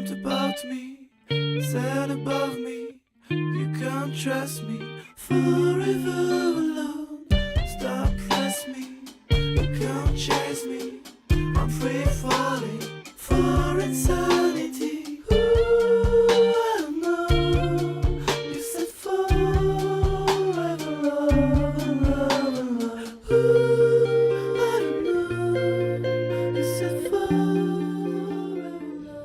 dreamed about me, sat above me. You can't trust me, forever alone. Stop press me, you can't chase me. I'm free falling for insanity. Ooh, I don't know. You said forever love and love and love. Ooh, I don't know. You said forever love and love.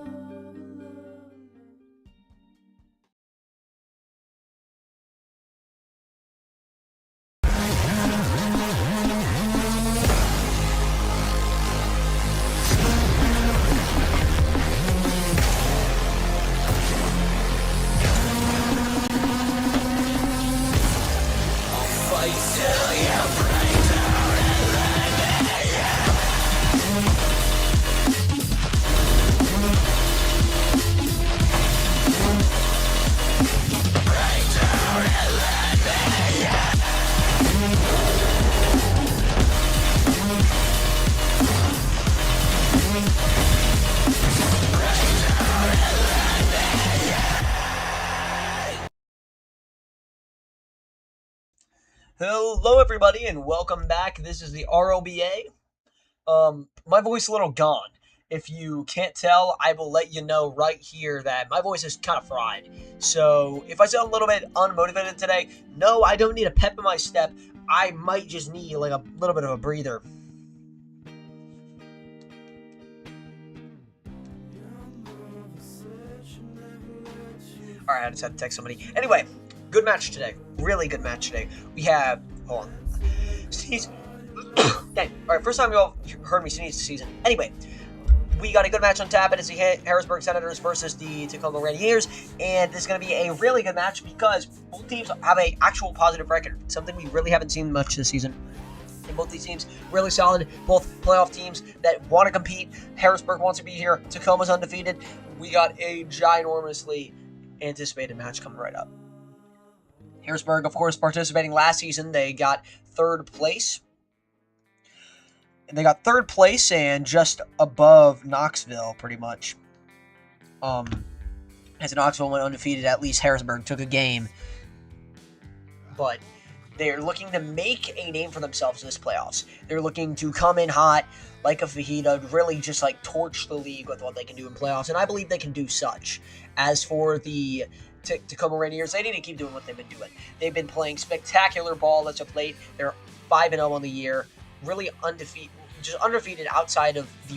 Hello, everybody, and welcome back. This is the RLBA. My voice a little gone. If you can't tell, I will let you know right here that my voice is kind of fried. So if I sound a little bit unmotivated today, no, I don't need a pep in my step. I might just need like a little bit of a breather. All right, I just had to text somebody. Anyway, good match today. Really good match today. We have, hold on, sneeze. Dang. All right, first time you all heard me sneeze this season. Anyway, we got a good match on tap. It is the Harrisburg Senators versus the Tacoma Rainiers, and this is going to be a really good match because both teams have an actual positive record, something we really haven't seen much this season. And both these teams really solid, both playoff teams that want to compete. Harrisburg wants to be here. Tacoma's undefeated. We got a ginormously anticipated match coming right up. Harrisburg, of course, participating last season. They got third place. And just above Knoxville, pretty much. As Knoxville went undefeated, at least Harrisburg took a game. But they're looking to make a name for themselves in this playoffs. They're looking to come in hot, like a fajita, really just like torch the league with what they can do in playoffs, and I believe they can do such. As for the Tacoma Rainiers, they need to keep doing what they've been doing. They've been playing spectacular ball as of late. They're 5-0 on the year, really undefeated outside of the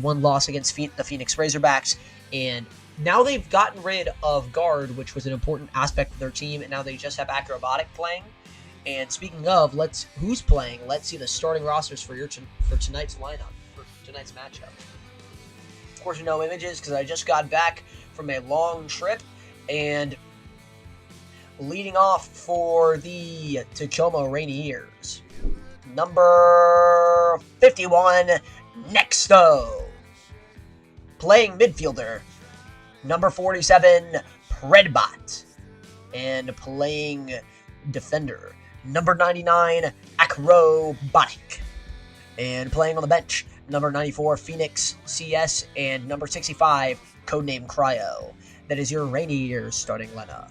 one loss against the Phoenix Razorbacks, and now they've gotten rid of guard, which was an important aspect of their team, and now they just have acrobatic playing. And speaking of, who's playing? Let's see the starting rosters for tonight's lineup, for tonight's matchup. Of course, no images because I just got back from a long trip, and leading off for the Tacoma Rainiers, number 51, Nexto. Playing midfielder, number 47, Predbot. And playing defender, number 99, Acrobatic. And playing on the bench, number 94, Phoenix CS, and number 65, codename Cryo. That is your Rainiers starting lineup.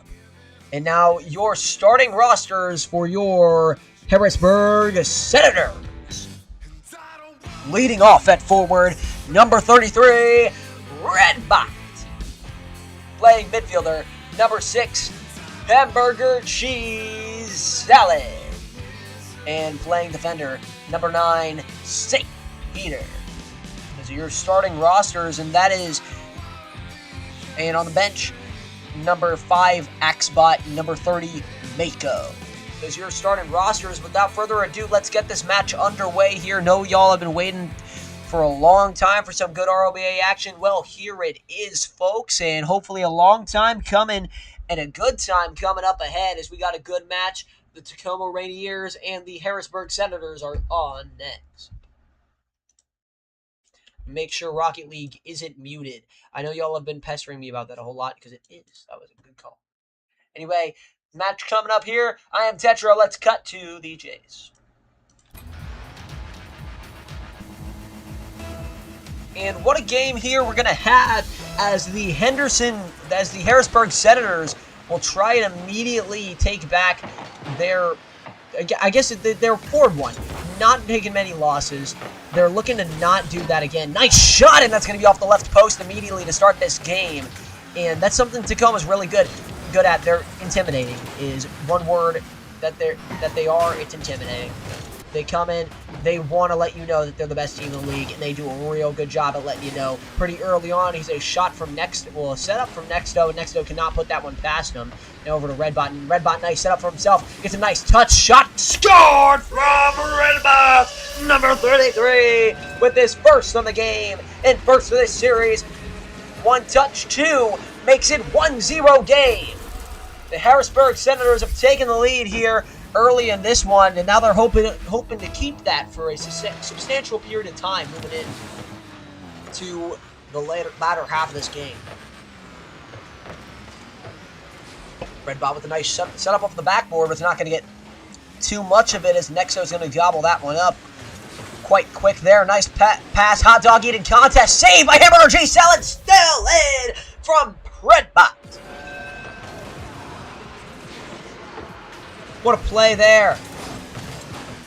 And now your starting rosters for your Harrisburg Senators. Leading off at forward, number 33, Redbot. Playing midfielder, number 6, Hamburger Cheese Salad. And playing defender, number 9, Saint Peter. Those are your starting rosters, and on the bench, number 5, Axbot, number 30, Mako. Those are your starting rosters. Without further ado, let's get this match underway here. No, y'all have been waiting for a long time for some good RLBA action. Well, here it is, folks, and hopefully a long time coming and a good time coming up ahead as we got a good match. The Tacoma Rainiers and the Harrisburg Senators are on next. Make sure Rocket League isn't muted. I know y'all have been pestering me about that a whole lot because it is. That was a good call. Anyway, match coming up here. I am Tetra. Let's cut to the Jays. And what a game here we're going to have as the Harrisburg Senators will try and immediately take back their, I guess they're 4-1, not taking many losses. They're looking to not do that again. Nice shot, and that's going to be off the left post immediately to start this game. And that's something Tacoma's really good at. They're intimidating is one word that they are. It's intimidating. They come in, they want to let you know that they're the best team in the league, and they do a real good job at letting you know pretty early on. He's a shot from a setup from Nexto, and Nexto cannot put that one past him. Now over to Redbot, and Redbot, nice setup for himself. Gets a nice touch shot, scored from Redbot, number 33, with his first on the game, and first of this series. One touch, two, makes it 1-0 game. The Harrisburg Senators have taken the lead here early in this one, and now they're hoping to keep that for a substantial period of time moving in to the latter half of this game. Redbot with a nice setup off the backboard, but it's not going to get too much of it as Nexo's going to gobble that one up quite quick there. Nice pass, hot dog eating contest, save by Hamburger G. Salad, still in from Redbot. What a play there.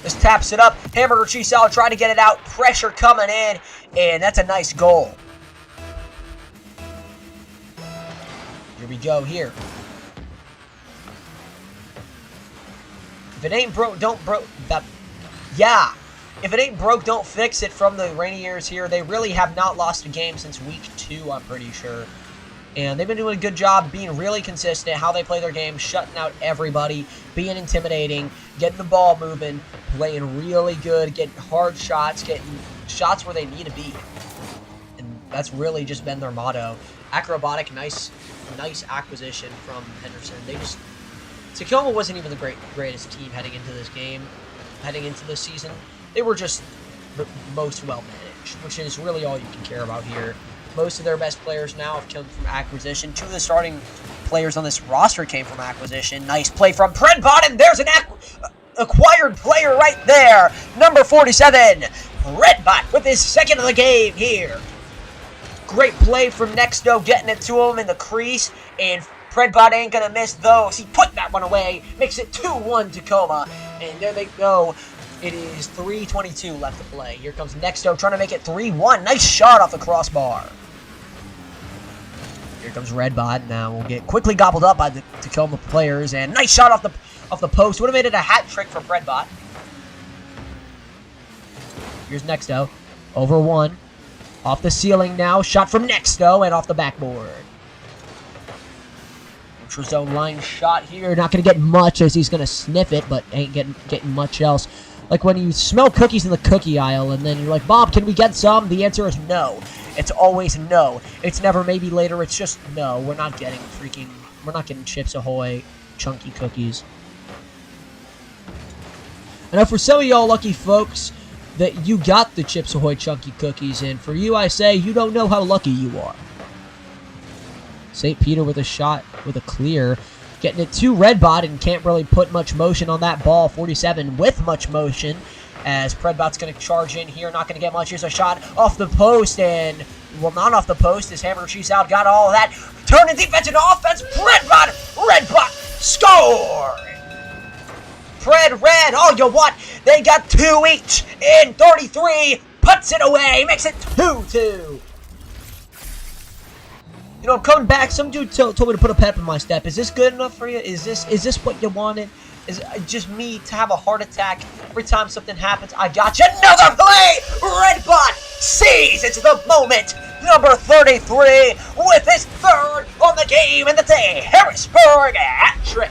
Just taps it up. Hamburger Cheese Salad trying to get it out. Pressure coming in. And that's a nice goal. Here we go here. If it ain't broke, don't broke. Yeah. If it ain't broke, don't fix it from the Rainiers here. They really have not lost a game since week 2, I'm pretty sure. And they've been doing a good job being really consistent, how they play their game, shutting out everybody, being intimidating, getting the ball moving, playing really good, getting hard shots, getting shots where they need to be. And that's really just been their motto. Acrobatic, nice acquisition from Henderson. Tacoma wasn't even the greatest team heading into this season. They were just the most well-managed, which is really all you can care about here. Most of their best players now have come from acquisition. 2 of the starting players on this roster came from acquisition. Nice play from Predbot, and there's an acquired player right there. Number 47, Predbot with his second of the game here. Great play from Nexto, getting it to him in the crease, and Predbot ain't going to miss those. He put that one away, makes it 2-1 Tacoma, and there they go. It is 3:22 left to play. Here comes Nexto trying to make it 3-1. Nice shot off the crossbar. Here comes Redbot. Now we'll get quickly gobbled up by the Tacoma players. And nice shot off the post. Would have made it a hat trick for Redbot. Here's Nexto. Over 1. Off the ceiling now. Shot from Nexto and off the backboard. Neutral zone line shot here. Not going to get much as he's going to sniff it, but ain't getting much else. Like when you smell cookies in the cookie aisle and then you're like, Bob, can we get some? The answer is no. It's always no. It's never maybe later. It's just no. We're not getting Chips Ahoy chunky cookies. I know for some of y'all lucky folks that you got the Chips Ahoy chunky cookies, and for you I say you don't know how lucky you are. St. Peter with a shot with a clear. Getting it to Redbot and can't really put much motion on that ball. 47 with much motion as Predbot's going to charge in here. Not going to get much. Here's a shot off the post and, well, not off the post as Hamburger Cheese out. Got all of that. Turning defense into offense. Redbot score. Red, all you want. They got 2 each in 33. Puts it away. Makes it 2-2. You know, I'm coming back. Some dude told me to put a pep in my step. Is this good enough for you? Is this what you wanted? Is it just me to have a heart attack every time something happens? I got you. Another play! Redbot seizes the moment. Number 33 with his 3rd on the game, and that's a Harrisburg hat trick.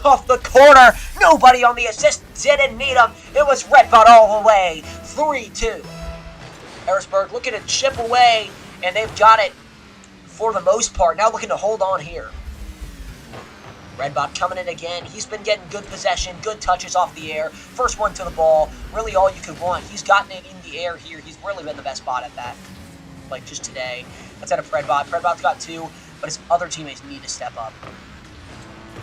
Off the corner. Nobody on the assist. Didn't need him. It was Redbot all the way. 3-2. Harrisburg looking to chip away. And they've got it for the most part. Now looking to hold on here. Redbot coming in again. He's been getting good possession, good touches off the air. First one to the ball. Really all you could want. He's gotten it in the air here. He's really been the best spot at that. Like just today. That's out of Predbot. Predbot's got 2, but his other teammates need to step up.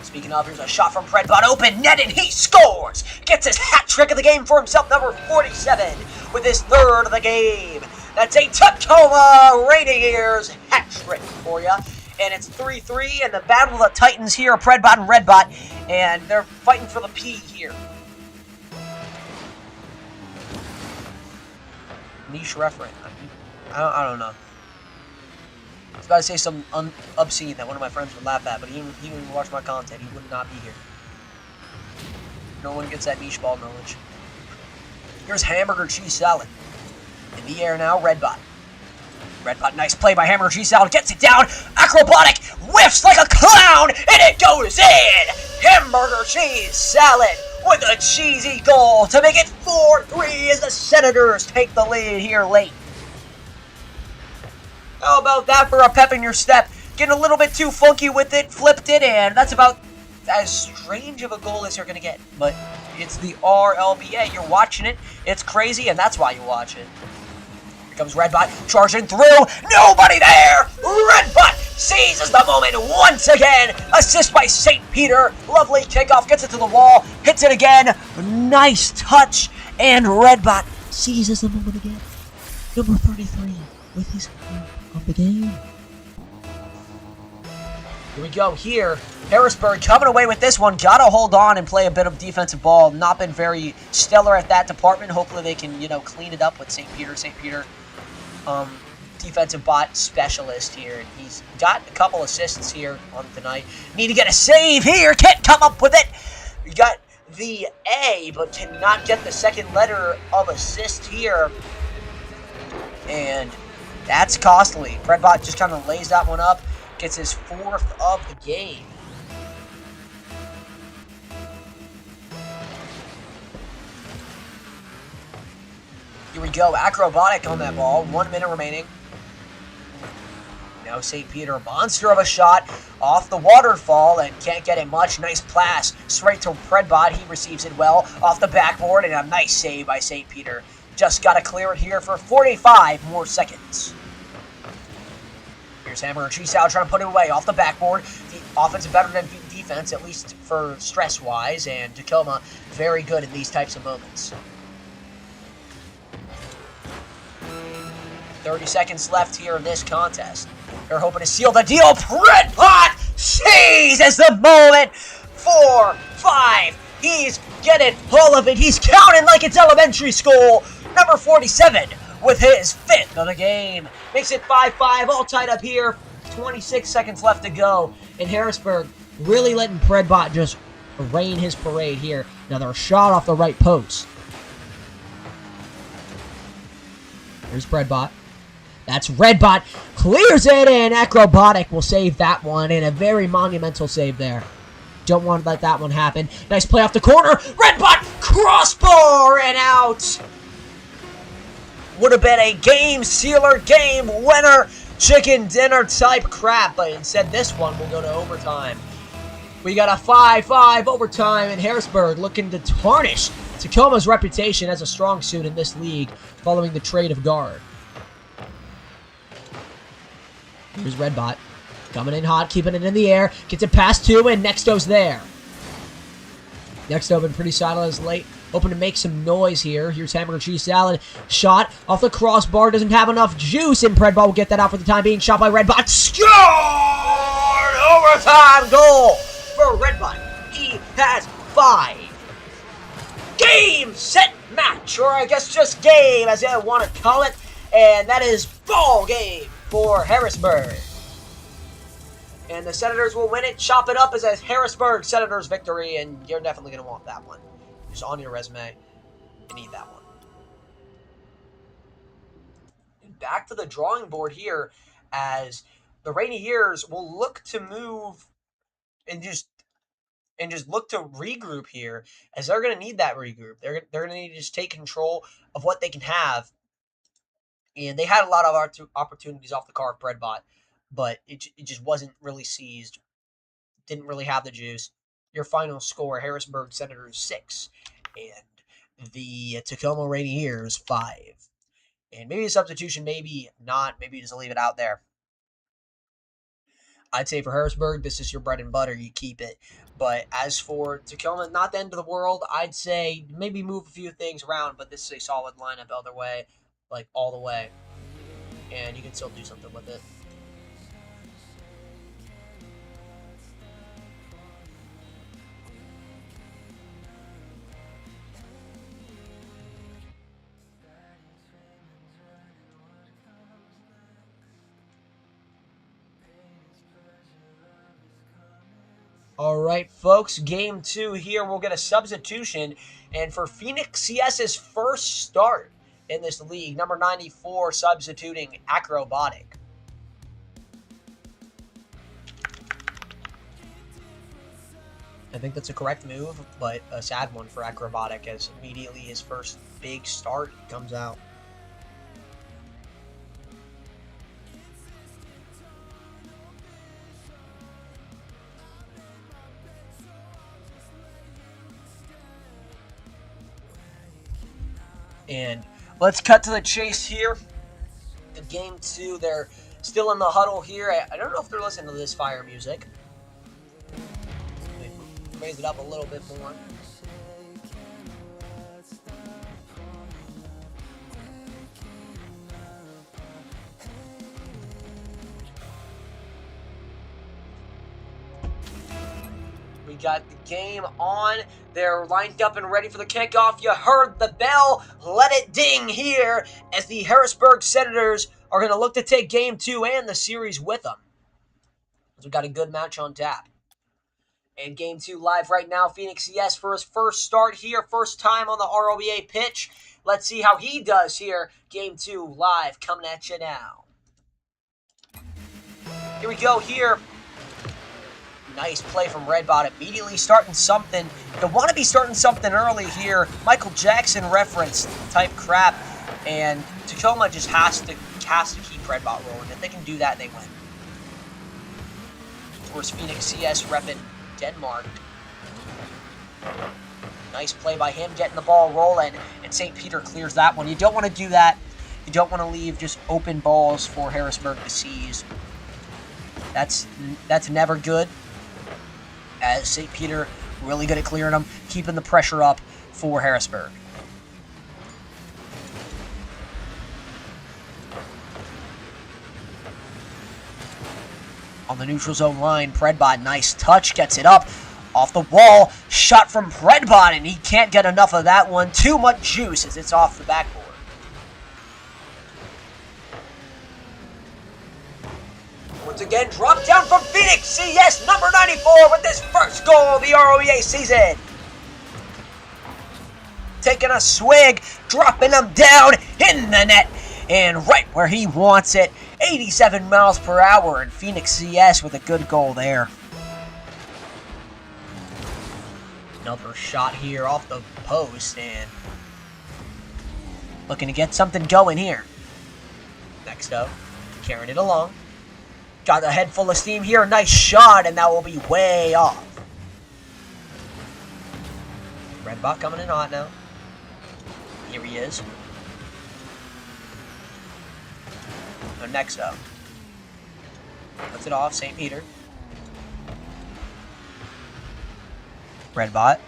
Speaking of, here's a shot from Predbot. Open net, and he scores! Gets his hat trick of the game for himself. Number 47 with his 3rd of the game. That's a Tacoma Rainiers hat trick for you. And it's 3-3, and the battle of the Titans here are Predbot and Redbot, and they're fighting for the P here. Niche referent. I don't know. I was about to say some obscene that one of my friends would laugh at, but he wouldn't watch my content. He would not be here. No one gets that niche ball knowledge. Here's hamburger cheese salad. In the air now, Redbot. Redbot, nice play by hamburger cheese salad. Gets it down. Acrobatic. Whiffs like a clown. And it goes in. Hamburger cheese salad with a cheesy goal to make it 4-3 as the Senators take the lead here late. How about that for a pep in your step? Getting a little bit too funky with it, flipped it, and that's about as strange of a goal as you're going to get. But it's the RLBA. You're watching it. It's crazy, and that's why you watch it. Here comes Redbot, charging through. Nobody there! Redbot seizes the moment once again. Assist by St. Peter. Lovely kickoff. Gets it to the wall. Hits it again. Nice touch. And Redbot seizes the moment again. Number 33 with his clue of the game. Here we go here. Harrisburg coming away with this one. Gotta hold on and play a bit of defensive ball. Not been very stellar at that department. Hopefully they can, clean it up with St. Peter. St. Peter, defensive bot specialist here. And he's got a couple assists here on tonight. Need to get a save here. Can't come up with it. You got the A, but cannot get the second letter of assist here. And that's costly. Redbot just kind of lays that one up. Gets his 4th of the game. Here we go. Acrobatic on that ball. 1 minute remaining. Now St. Peter, a monster of a shot off the waterfall and can't get it much. Nice pass straight to Redbot. He receives it well off the backboard and a nice save by St. Peter. Just got to clear it here for 45 more seconds. Here's Hamburger cheese salad trying to put it away off the backboard. The offense is better than defense, at least for stress-wise, and Tacoma very good in these types of moments. 30 seconds left here in this contest. They're hoping to seal the deal. Redbot seizes the moment. 4, 5. He's getting all of it. He's counting like it's elementary school. Number 47 with his 5th of the game. Makes it 5-5, all tied up here. 26 seconds left to go. And Harrisburg really letting Redbot just rain his parade here. Another shot off the right post. Here's Redbot. That's Redbot. Clears it, and Acrobatic will save that one. And a very monumental save there. Don't want to let that one happen. Nice play off the corner. Redbot crossbar and out. Would have been a game sealer, game winner, chicken dinner type crap, but instead this one will go to overtime. We got a 5-5 overtime, and Harrisburg looking to tarnish Tacoma's reputation as a strong suit in this league following the trade of guard. Here's Redbot coming in hot, keeping it in the air, gets it past 2, and Nexto's there. Nexto been pretty solid as late. Hoping to make some noise here. Here's hamburger cheese salad. Shot off the crossbar. Doesn't have enough juice. And Redbot will get that out for the time being. Shot by Redbot. Scored! Overtime goal for Redbot. He has 5. Game, set, match. Or I guess just game, as I want to call it. And that is ball game for Harrisburg. And the Senators will win it. Chop it up as a Harrisburg Senators victory. And you're definitely going to want that one. Just on your resume, you need that one. And back to the drawing board here, as the Rainiers will look to move and just look to regroup here, as they're going to need that regroup. They're going to need to just take control of what they can have. And they had a lot of opportunities off the car of Redbot, but it just wasn't really seized. Didn't really have the juice. Your final score, Harrisburg Senators 6, and the Tacoma Rainiers 5. And maybe a substitution, maybe not. Maybe just leave it out there. I'd say for Harrisburg, this is your bread and butter. You keep it. But as for Tacoma, not the end of the world. I'd say maybe move a few things around, but this is a solid lineup all the way. and you can still do something with it. All right, folks, game 2 here. We'll get a substitution. And for Phoenix CS's first start in this league, number 94 substituting Acrobatic. I think that's a correct move, but a sad one for Acrobatic as immediately his first big start comes out. And let's cut to the chase here. In game 2, they're still in the huddle here. I don't know if they're listening to this fire music. Raise it up a little bit more. We got the game on. They're lined up and ready for the kickoff. You heard the bell. Let it ding here as the Harrisburg Senators are going to look to take game 2 and the series with them. We've got a good match on tap. And game 2 live right now. Phoenix CS for his first start here. First time on the RLBA pitch. Let's see how he does here. Game 2 live coming at you now. Here we go here. Nice play from Redbot, immediately starting something. They want to be starting something early here. Michael Jackson reference type crap, and Tacoma just has to keep Redbot rolling. If they can do that, they win. Of course, Phoenix CS repping Denmark. Nice play by him, getting the ball rolling, and St. Peter clears that one. You don't want to do that. You don't want to leave just open balls for Harrisburg to seize. That's never good. As St. Peter really good at clearing them, keeping the pressure up for Harrisburg. On the neutral zone line, Predbot, nice touch, gets it up, off the wall, shot from Predbot, and he can't get enough of that one. Too much juice as it's off the backboard. Once again, drop down from Phoenix CS, number 94 with his first goal of the RLBA season. Taking a swig, dropping him down in the net, and right where he wants it. 87 miles per hour, and Phoenix CS with a good goal there. Another shot here off the post, and looking to get something going here. Next up, carrying it along. Got a head full of steam here. Nice shot, and that will be way off. Redbot coming in hot now. Here he is. And next up. Puts it off, St. Peter. Redbot.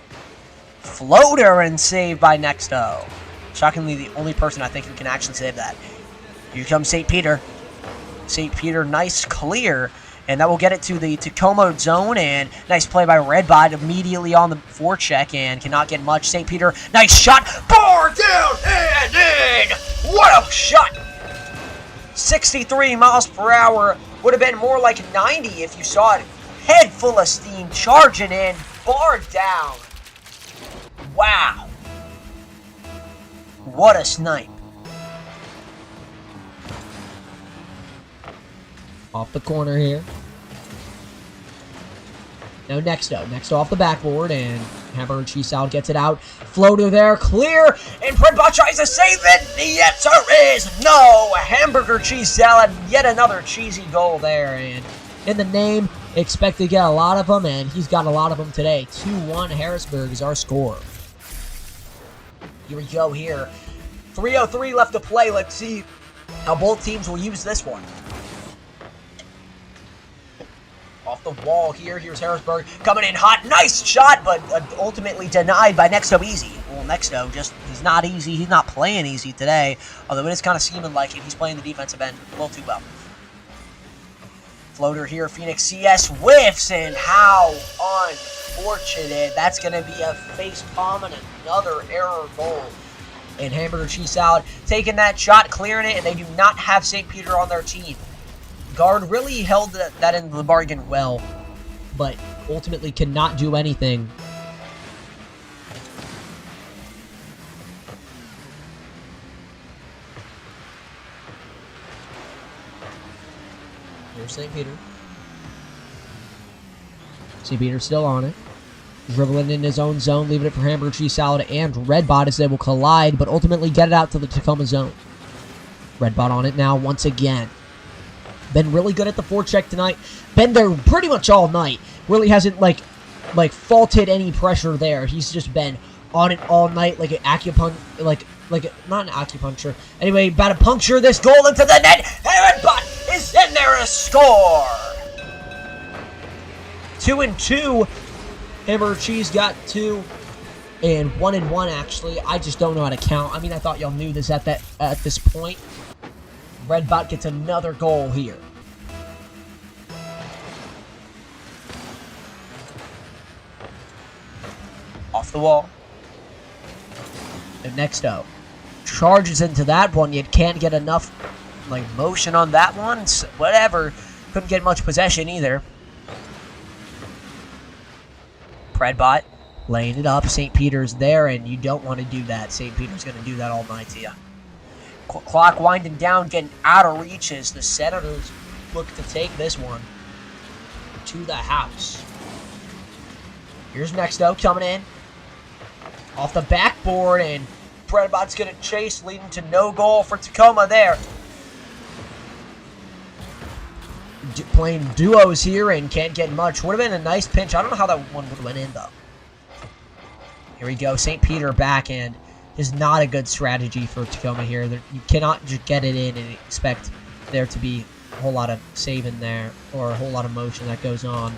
Floater and saved by Nexto. Shockingly, the only person I think who can actually save that. Here comes St. Peter. St. Peter, nice clear, and that will get it to the Tacoma zone, and nice play by Redbot immediately on the forecheck, and cannot get much. St. Peter, nice shot, bar down and in! What a shot! 63 miles per hour, would have been more like 90 if you saw it. Head full of steam, charging in, bar down. Wow. What a snipe. Off the corner here. Now Nexto off the backboard, and Hamburger Cheese Salad gets it out. Floater there, clear, and Predbot tries to save it. The answer is no. Hamburger Cheese Salad, yet another cheesy goal there, and in the name, expect to get a lot of them, and he's got a lot of them today. 2-1 Harrisburg is our score. Here we go here. 3:03 left to play. Let's see how both teams will use this one. Off the wall here. Here's Harrisburg coming in hot. Nice shot, but ultimately denied by Nexto easy. Well, Nexto just, he's It's not easy. He's not playing easy today, although it is kind of seeming like it. He's playing the defensive end a little too well. Floater here, Phoenix CS whiffs, and how unfortunate. That's going to be a face palm and another error goal. And Hamburger Cheese Salad taking that shot, clearing it, and they do not have St. Peter on their team. Guard really held that into the bargain well, but ultimately cannot do anything. Here's St. Peter. St. Peter's still on it. Dribbling in his own zone, leaving it for Hamburger Cheese Salad and Redbot as they will collide, but ultimately get it out to the Tacoma zone. Redbot on it now once again. Been really good at the forecheck tonight. Been there pretty much all night. Really hasn't like faulted any pressure there. He's just been on it all night like an not an acupuncture. Anyway, about to puncture this goal into the net. Redbot is in there to score. 2-2. Hamburger Cheese got 2 and 1-1 actually. I just don't know how to count. I mean, I thought y'all knew this at this point. Redbot gets another goal here. Off the wall. And next up, charges into that one, yet can't get enough motion on that one. So whatever. Couldn't get much possession either. Redbot laying it up. St. Peter's there, and you don't want to do that. St. Peter's going to do that all night to you. Clock winding down, getting out of reach as the Senators look to take this one to the house. Here's Nexto coming in. Off the backboard, and Redbot's going to chase, leading to no goal for Tacoma there. Playing duos here and can't get much. Would have been a nice pinch. I don't know how that one would have went in, though. Here we go. St. Peter backhand is not a good strategy for Tacoma here. You cannot just get it in and expect there to be a whole lot of saving there or a whole lot of motion that goes on.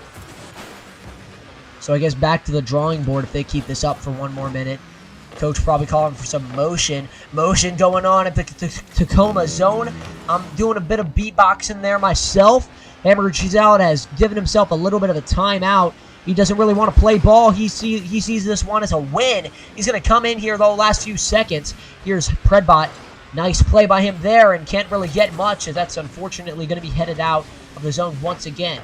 So I guess back to the drawing board if they keep this up for one more minute. Coach probably calling for some motion. Motion going on at the Tacoma zone. I'm doing a bit of beatboxing there myself. Hamburger Cheese Salad has given himself a little bit of a timeout. He doesn't really want to play ball. He sees this one as a win. He's going to come in here, though, last few seconds. Here's Redbot. Nice play by him there, and can't really get much, as that's unfortunately going to be headed out of the zone once again.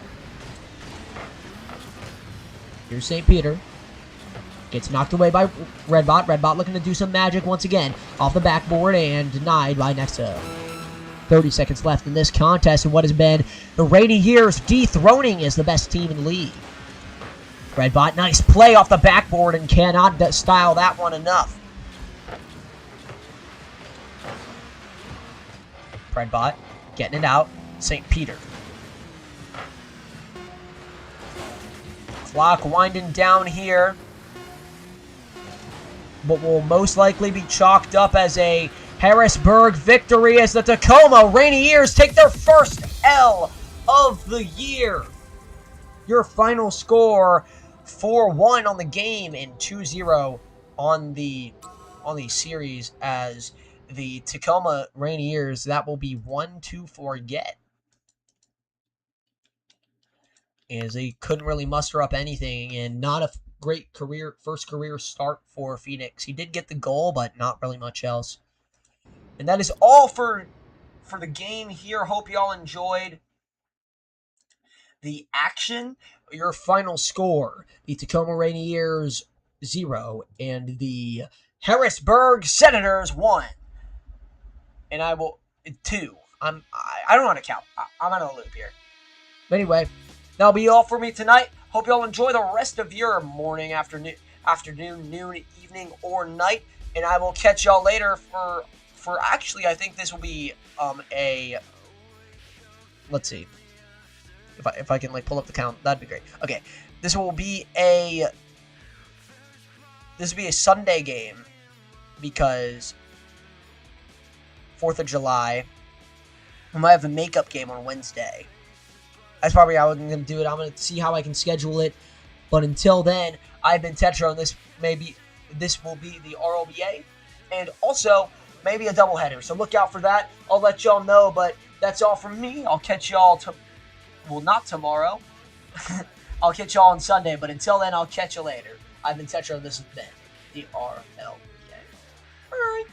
Here's St. Peter. Gets knocked away by Redbot. Redbot looking to do some magic once again. Off the backboard and denied by Nexto. 30 seconds left in this contest, and what has been the Rainiers dethroning as the best team in the league. Redbot, nice play off the backboard and cannot style that one enough. Redbot getting it out. St. Peter. Clock winding down here. But will most likely be chalked up as a Harrisburg victory as the Tacoma Rainiers take their first L of the year. Your final score, 4-1 on the game and 2-0 on the series as the Tacoma Rainiers. That will be one to forget, as they couldn't really muster up anything, and not a great first career start for Phoenix. He did get the goal, but not really much else. And that is all for the game here. Hope y'all enjoyed the action. Your final score, the Tacoma Rainiers 0 and the Harrisburg Senators 1. And I will 2. I don't want to count. I'm on a loop here. But anyway, that'll be all for me tonight. Hope y'all enjoy the rest of your morning, afternoon, noon, evening, or night. And I will catch y'all later for actually, I think this will be let's see. If I can pull up the count, that'd be great. Okay. This will be a Sunday game because 4th of July. We might have a makeup game on Wednesday. That's probably how I'm going to do it. I'm going to see how I can schedule it. But until then, I've been Tetra, and this will be the RLBA. and also maybe a doubleheader. So look out for that. I'll let y'all know, but that's all from me. I'll catch y'all not tomorrow. I'll catch y'all on Sunday, but until then, I'll catch you later. I've been Tetra. This has been the RLBA. Bye.